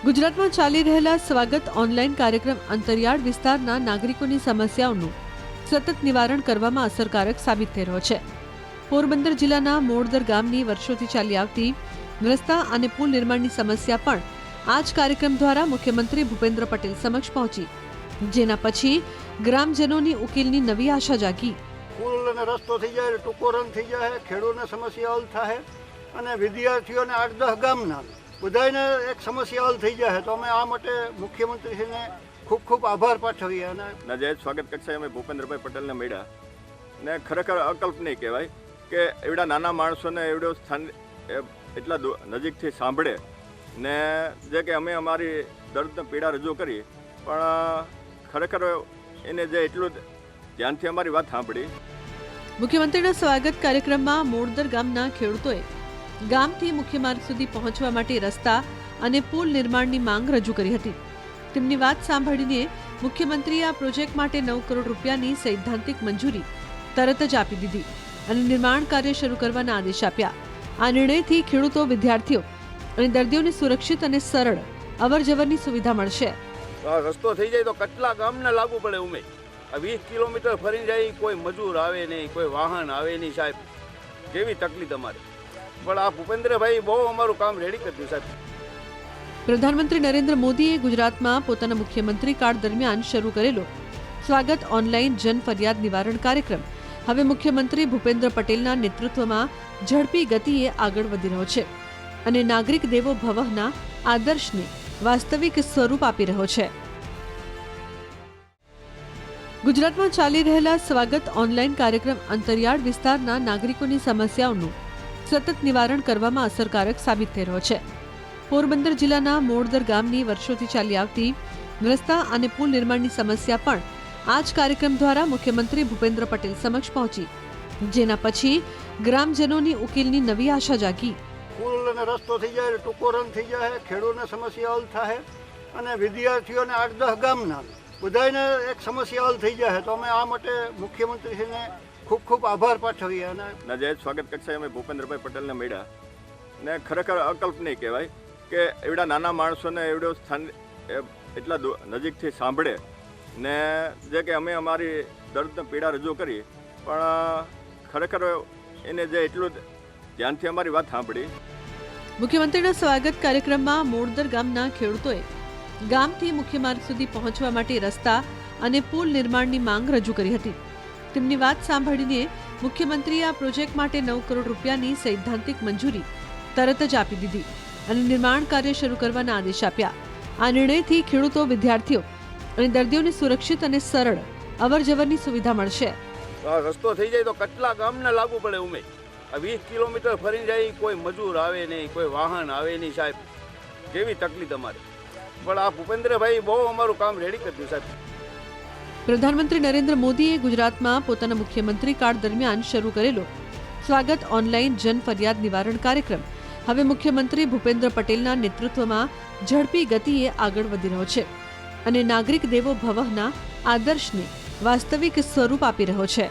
ગુજરાતમાં ચાલી રહેલા સ્વાગત ઓનલાઈન કાર્યક્રમ અંતરિયાળ વિસ્તારના નાગરિકોની સમસ્યાઓનું સતત નિવારણ કરવામાં અસરકારક સાબિત થઈ રહ્યો છે। પોરબંદર જિલ્લાના મોડદર ગામની વર્ષોથી ચાલી આવતી રસ્તા અને પુલ નિર્માણની સમસ્યા પણ આ જ કાર્યક્રમ દ્વારા મુખ્યમંત્રી ભૂપેન્દ્ર પટેલ સમક્ષ પહોંચી, જેના પછી ગ્રામજનોની ઉકેલની નવી આશા જાગી। પુલ અને રસ્તો થઈ જાય, ટૂંકો રન થઈ જાય, ખેડૂતોને સમસ્યા હલ થાય અને વિદ્યાર્થીઓને 8-10 ગામના બધાને એક સમસ્યા હલ થઈ જાય। તો અમે આ માટે મુખ્યમંત્રીશ્રીને ખૂબ ખૂબ આભાર પાઠવીએ અને નજાયજ સ્વાગત કક્ષાએ અમે ભૂપેન્દ્રભાઈ પટેલને મળ્યા ને ખરેખર અકલ્પનીય કહેવાય કે એવડા નાના માણસોને એવડો સ્થાન એટલા નજીકથી સાંભળે ને જે કે અમે અમારી દર્દ પીડા રજૂ કરી પણ ખરેખર એને જે એટલું ધ્યાનથી અમારી વાત સાંભળી। મુખ્યમંત્રીના સ્વાગત કાર્યક્રમમાં મોડદર ગામના ખેડૂતોએ ગામથી મુખ્ય માર્ગ સુધી પહોંચવા માટે રસ્તા અને પુલ નિર્માણની માંગ રજૂ કરી હતી। તેમની વાત સાંભળીને મુખ્યમંત્રીએ આ પ્રોજેક્ટ માટે 9 કરોડ રૂપિયાની સૈદ્ધાંતિક મંજૂરી તરત જ આપી દીધી અને નિર્માણ કાર્ય શરૂ કરવાના આદેશ આપ્યા। આ નિર્ણયથી ખેડૂતો, વિદ્યાર્થીઓ અને દર્દીઓને સુરક્ષિત અને સરળ અવરજવરની સુવિધા મળશે। રસ્તો થઈ જાય તો કેટલા ગામને લાગુ પડે ઉમે 20 કિલોમીટર ફરી જાય, કોઈ મજૂર આવે નહીં, કોઈ વાહન આવે નહીં સાહેબ, કેવી તકલીફ અમારે। પણ આ ભૂપેન્દ્રભાઈ બહુ અમારું કામ રેડી કર્યું સાહેબ। પ્રધાનમંત્રી નરેન્દ્ર મોદીએ ગુજરાતમાં પોતાના મુખ્યમંત્રી કાળ દરમિયાન શરૂ કરેલો સ્વાગત ઓનલાઈન જન ફરિયાદ નિવારણ કાર્યક્રમ હવે મુખ્યમંત્રી ભૂપેન્દ્ર પટેલના નેતૃત્વમાં ઝડપી ગતિએ આગળ વધી રહ્યો છે અને નાગરિક દેવો ભવના આદર્શને વાસ્તવિક સ્વરૂપ આપી રહ્યો છે। ગુજરાતમાં ચાલી રહેલા સ્વાગત ઓનલાઈન કાર્યક્રમ અંતરિયાળ વિસ્તારના નાગરિકોની સમસ્યાઓનું સતત નિવારણ કરવામાં અસરકારક સાબિત થઈ રહ્યો છે। પોરબંદર જિલ્લાના મોડદર ગામની વર્ષોથી ચાલી આવતી રસ્તા અને પુલ નિર્માણની સમસ્યા પણ આ જ કાર્યક્રમ દ્વારા મુખ્યમંત્રી ભૂપેન્દ્ર પટેલ સમક્ષ પહોંચી, જેના પછી ગ્રામજનોની ઉકેલની નવી આશા જાગી। પુલ અને રસ્તો થઈ જાય, ટૂંકો રન થઈ જાય, ખેડૂતોને સમસ્યા હલ થાય અને વિદ્યાર્થીઓને 8-10 ગામના બધાને એક સમસ્યા હલ થઈ જાય। તો અમે આ માટે મુખ્યમંત્રીશ્રીને ખૂબ ખૂબ આભાર પાઠવીએ અને નજાયજ સ્વાગત કક્ષાએ અમે ભૂપેન્દ્રભાઈ પટેલને મળ્યા ને ખરેખર અકલ્પનીય કહેવાય કે એવડા નાના માણસોને એવડો સ્થાન એટલા નજીકથી સાંભળે ને જે કે અમે અમારી દર્દ પીડા રજૂ કરી પણ ખરેખર એને જે એટલું ધ્યાનથી અમારી વાત સાંભળી। મુખ્યમંત્રીના સ્વાગત કાર્યક્રમમાં મોડદર ગામના ખેડૂતોએ ગામથી મુખ્ય માર્ગ સુધી પહોંચવા માટે રસ્તા અને પુલ નિર્માણની માંગ રજૂ કરી હતી। તેમની વાત સાંભળીને મુખ્યમંત્રીએ આ પ્રોજેક્ટ માટે 9 કરોડ રૂપિયાની સૈદ્ધાંતિક મંજૂરી તરત જ આપી દીધી અને નિર્માણ કાર્ય શરૂ કરવાના આદેશ આપ્યા। આ નિર્ણયથી ખેડૂતો, વિદ્યાર્થીઓ અને દર્દીઓને સુરક્ષિત અને સરળ અવરજવરની સુવિધા મળશે। રસ્તો થઈ જાય તો કેટલા ગામને લાગુ પડે ઉમે 20 કિલોમીટર ફરી જાય, કોઈ મજૂર આવે નહીં, કોઈ વાહન આવે નહીં સાહેબ, કેવી તકલીફ અમારે। પણ આ ભૂપેન્દ્રભાઈ બહુ અમારું કામ રેડી કર્યું સાહેબ। પ્રધાનમંત્રી નરેન્દ્ર મોદીએ ગુજરાતમાં પોતાના મુખ્યમંત્રી કાળ દરમિયાન શરૂ કરેલો સ્વાગત ઓનલાઈન જન ફરિયાદ નિવારણ કાર્યક્રમ હવે મુખ્યમંત્રી ભૂપેન્દ્ર પટેલના નેતૃત્વમાં ઝડપી ગતિએ આગળ વધી રહ્યો છે અને નાગરિક દેવો ભવના આદર્શને વાસ્તવિક સ્વરૂપ આપી રહ્યો છે।